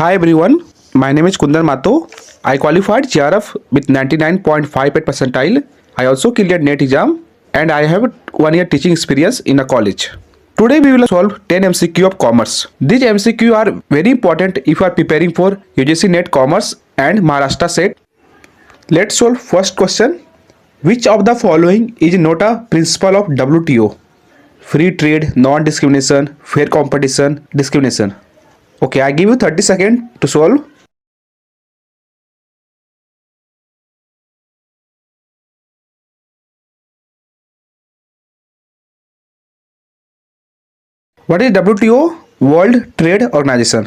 Hi everyone, my name is Kundan Mato. I qualified JRF with 99.58 percentile. I also cleared NET exam and I have 1 year teaching experience in a college. Today we will solve 10 MCQ of commerce. These MCQ are very important if you are preparing for UGC NET Commerce and Maharashtra SET. Let's solve first question. Which of the following is not a principle of WTO? Free trade, non-discrimination, fair competition, discrimination. Okay, I give you 30 seconds to solve. What is WTO? World trade organisation.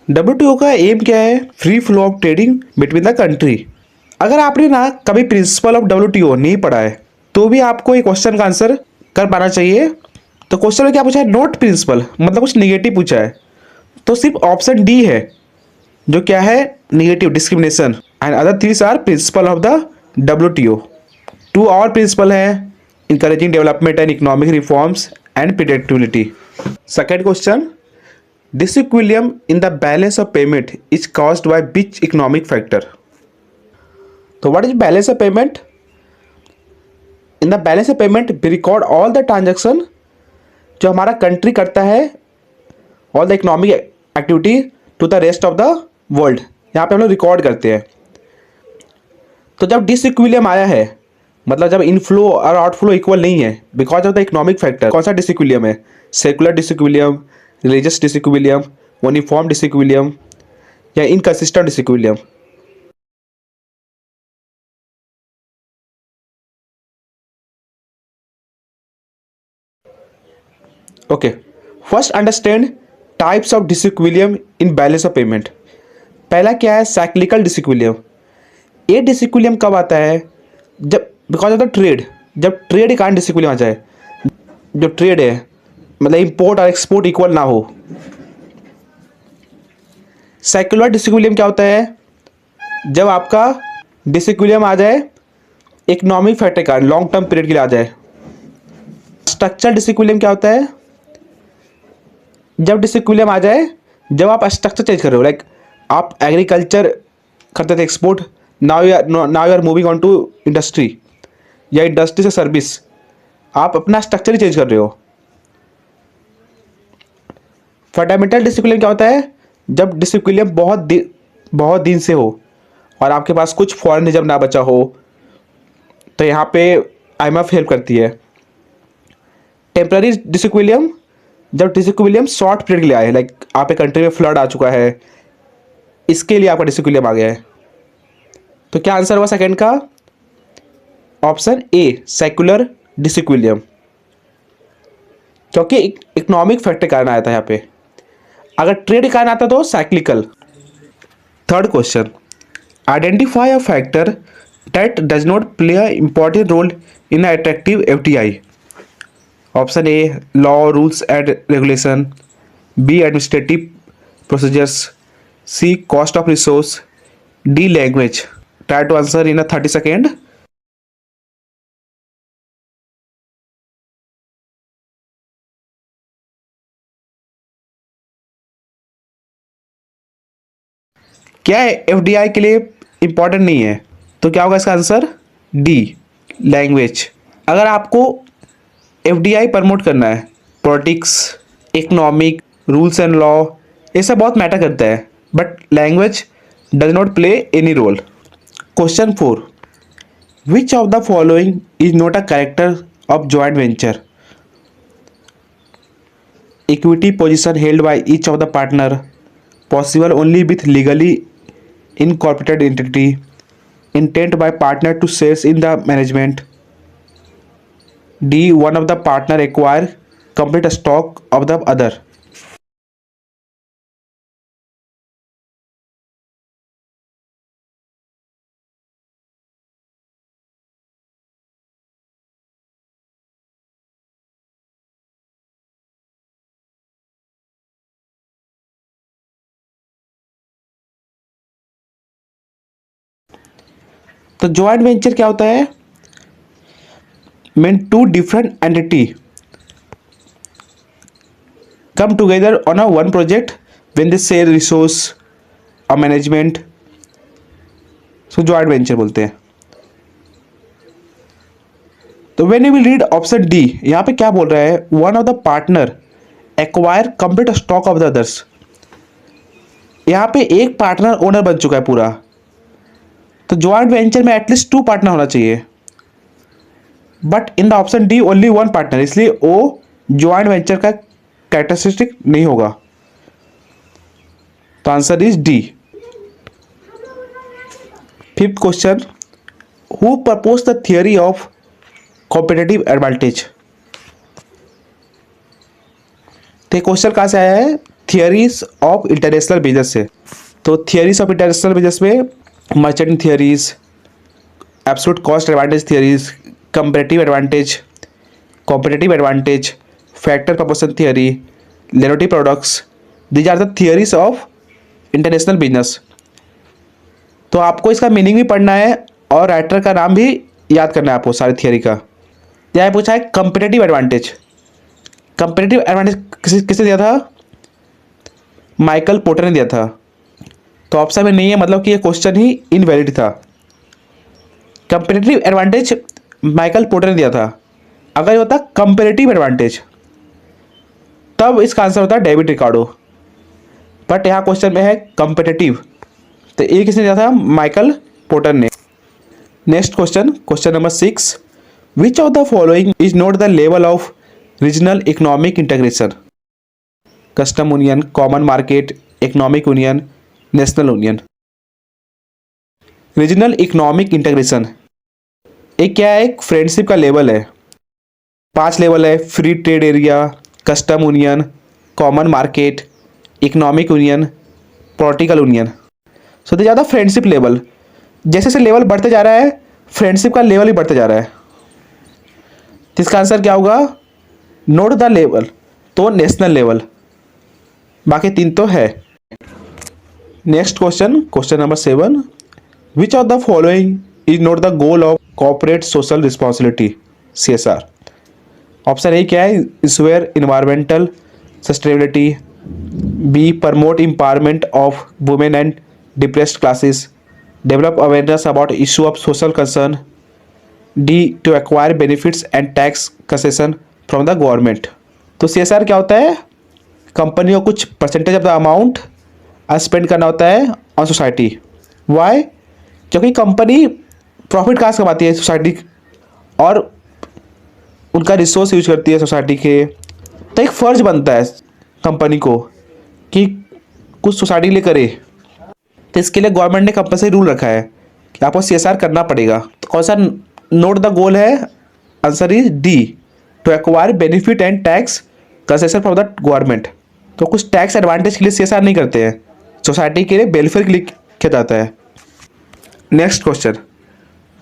WTO का aim क्या है? Free flow of trading between the country. अगर आपने ना कभी principle of WTO नहीं पढ़ा है तो भी आपको ये क्वेश्चन का आंसर कर पाना चाहिए. तो क्वेश्चन में क्या पूछा है? नोट प्रिंसिपल, मतलब कुछ निगेटिव पूछा है. तो सिर्फ ऑप्शन डी है जो क्या है? Negative, discrimination. And other threes are principle of the WTO. Two और प्रिंसिपल है encouraging development and economic reforms and predictability. Second question, disequilibrium in the balance of payment is caused by which economic factor? So what is balance of payment? In the balance of payment we record all the transaction जो हमारा country करता है, all the economic activity to the rest of the world. यहाँ पे हम लोग record करते हैं. तो जब डिसइक्विलिब्रियम आया है, मतलब जब इनफ्लो और आउटफ्लो इक्वल नहीं है because of the economic factor. कौन सा डिसइक्विलिब्रियम है? Secular disequilibrium, religious disequilibrium, uniform disequilibrium या inconsistent disequilibrium. Okay, first understand types of disequilibrium in balance of payment. पहला क्या है? Cyclical disequilibrium. ये डिसइक्विलिब्रियम कब आता है? जब बिकॉज ऑफ द ट्रेड, जब ट्रेड के कारण डिसइक्विलिब्रियम आ जाए. जो ट्रेड है मतलब इंपोर्ट और एक्सपोर्ट इक्वल ना हो. सेक्युलर डिसइक्विलिब्रियम क्या होता है? जब आपका डिसइक्विलिब्रियम आ जाए इकोनॉमिक फैक्टर के कारण, लॉन्ग टर्म पीरियड के लिए आ जाए. स्ट्रक्चरल डिसइक्विलिब्रियम क्या होता है? जब डिसइक्विलिब्रियम आ जाए जब आप स्ट्रक्चर चेंज कर रहे हो. लाइक आप एग्रीकल्चर करते थे export, now you are moving on to industry, या इंडस्ट्री से सर्विस, आप अपना स्ट्रक्चर ही चेंज कर रहे हो. फंडामेंटल डिसइक्विलिब्रियम क्या होता है? जब डिसइक्विलिब्रियम बहुत दिन से हो और आपके पास कुछ फॉरेन रिजर्व ना बचा हो, तो यहाँ पे IMF हेल्प करती है. टेम्पररी डिसइक्विलिब्रियम, जब डिसइक्विलिब्रियम शॉर्ट पीरियड के लिए आए, लाइक आपके कंट्री में फ्लड आ चुका है, इसके लिए आपका डिसइक्विलिब्रियम आ गया है. तो क्या आंसर हुआ सेकेंड का? ऑप्शन ए, सेक्युलर डिसइक्विलिब्रियम, क्योंकि इकोनॉमिक फैक्टर कारण आया था यहाँ पे. अगर ट्रेड के कारण आता तो cyclical. Third question, identify a factor that does not play a important role in attractive FDI. Option A, law, rules and regulation. B, administrative procedures. C, cost of resource. D, language. Try to answer in 30 second. क्या है FDI के लिए important नहीं है? तो क्या होगा इसका आंसर? D, language. अगर आपको FDI प्रमोट करना है, politics, economic, rules and law, ये सब बहुत मैटर करता है, but language does not play any role. Question 4, which of the following is not a character of joint venture? Equity position held by each of the partner, possible only with legally incorporated entity, intent by partner to shares in the management. D, one of the partner acquire complete stock of the other. तो joint venture क्या होता है? Mean two different entity come together on a one project when they share resource, और management, सो joint venture बोलते हैं। तो when you will read option D, यहाँ पे क्या बोल रहा है, one of the partner acquire complete stock of the others. यहाँ पे एक पार्टनर ओनर बन चुका है पूरा, तो जॉइंट वेंचर में एटलीस्ट 2 पार्टनर होना चाहिए, but in the option D only 1 partner, इसलिए वो जॉइंट वेंचर का कैरेक्टरिस्टिक नहीं होगा। तो answer is D. Fifth question, who propose the theory of competitive advantage. तो क्वेश्चन कहाँ से आया है, थियरीज ऑफ इंटरनेशनल बिजनेस से। तो थियरीज ऑफ इंटरनेशनल बिजनेस में merchant theories, absolute cost advantage theories, comparative advantage, competitive advantage, factor proportion theory, लेनोटी products, these are the theories of international business. तो आपको इसका मीनिंग भी पढ़ना है और राइटर का नाम भी याद करना है आपको सारी थियरी का। यहाँ पूछा है कंपेरेटिव एडवांटेज। कंपेरेटिव एडवांटेज किसने दिया था, माइकल पोर्टर ने दिया था। तो ऑप्शन में नहीं है, मतलब कि ये क्वेश्चन ही इनवैलिड था। कंपेरेटिव एडवांटेज माइकल पोर्टर ने दिया था। अगर ये होता कंपेरेटिव एडवांटेज तब इसका आंसर होता डेविड रिकार्डो, बट यहाँ क्वेश्चन में है कंपेरेटिव, तो ये किसने दिया था, माइकल पोर्टर ने। Next question, question number 6, which of the following is not the level of regional economic integration. Custom union, common market, economic union, national union. Regional economic integration एक क्या है, एक फ्रेंडशिप का लेवल है। 5 level है, free trade area, custom union, common market, economic union, political union. So they ज़्यादा friendship level, जैसे जैसे लेवल बढ़ते जा रहा है फ्रेंडशिप का लेवल ही बढ़ते जा रहा है। तो इसका आंसर क्या होगा, नोट द लेवल, तो नेशनल लेवल, बाकी 3 तो है। Next question, question number 7, which of the following is not the goal of corporate social responsibility, CSR। Option A क्या है, ensure environmental sustainability, B promote empowerment of women and depressed classes, develop awareness about issue of social concern, D to acquire benefits and tax concession from the government. तो CSR क्या होता है, company को कुछ percentage of the amount spend करना होता है on society. Y, क्योंकि कंपनी प्रॉफिट कहाँ से कमाती है, सोसाइटी, और उनका रिसोर्स यूज करती है सोसाइटी के। तो एक फ़र्ज बनता है कंपनी को कि कुछ सोसाइटी के लिए करे, तो इसके लिए गवर्नमेंट ने कंपल्सरी रूल रखा है कि आपको CSR करना पड़ेगा। तो कौन सा नोट द गोल है, answer is D, to acquire benefit and tax concession from the government. तो कुछ टैक्स एडवांटेज के लिए CSR नहीं करते हैं, सोसाइटी के लिए वेलफेयर के लिए किया जाता है। Next question,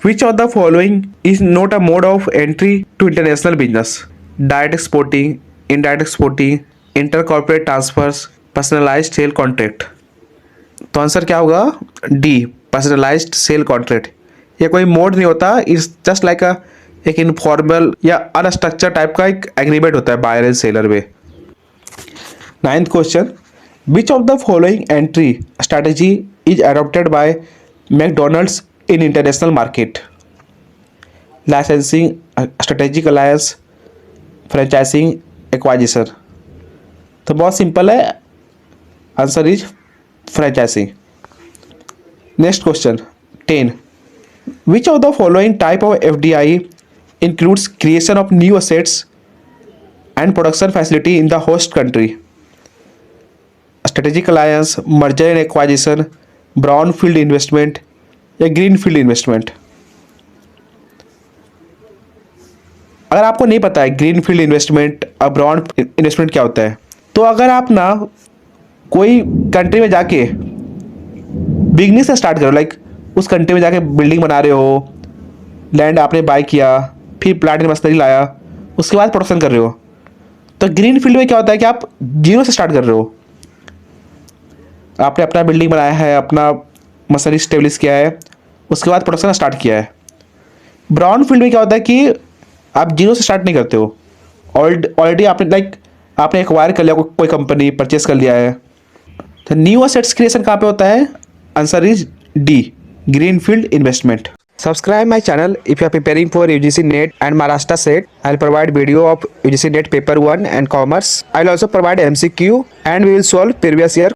which of the following is not a mode of entry to international business, direct exporting, indirect exporting, inter corporate transfers, personalised sale contract. तो आंसर क्या होगा, डी, पर्सनलाइज्ड सेल कॉन्ट्रैक्ट। ये कोई मोड नहीं होता, it's just like एक informal या unstructured type का एक एग्रीमेंट होता है बायर एंड सेलर में। 9th question, which of the following entry strategy is adopted by McDonald's in international market, licensing, strategic alliance, franchising, acquisition. तो बहुत सिंपल है, answer is franchising. Next question 10, which of the following type of FDI includes creation of new assets and production facility in the host country, strategic alliance, merger and acquisition, brown field investment या green field investment. अगर आपको नहीं पता है green field investment और brown investment क्या होता है, तो अगर आप ना कोई कंट्री में जाके बिगनिंग से स्टार्ट करो, लाइक उस कंट्री में जाके बिल्डिंग बना रहे हो, लैंड आपने बाय किया, फिर प्लांट एंड मशीनरी लाया, उसके बाद प्रोडक्शन कर रहे हो। तो ग्रीन फील्ड में क्या होता है कि आप जीरो से स्टार्ट कर रहे हो, आपने अपना बिल्डिंग बनाया है, अपना मशीनरी स्टेब्लिश किया है, उसके बाद प्रोडक्शन स्टार्ट किया है। ब्राउन फील्ड में क्या होता है कि आप जीरो से स्टार्ट नहीं करते हो, ऑलरेडी आपने आपने एक्वायर कर लिया, कोई कंपनी परचेस कर लिया है, तो न्यू असेट्स क्रिएशन कहाँ पे होता है? Answer is D, greenfield investment. Subscribe my channel if you are preparing for UGC NET and Maharashtra SET. I'll provide video of UGC NET paper 1 and commerce. I'll also provide MCQ and we will solve previous year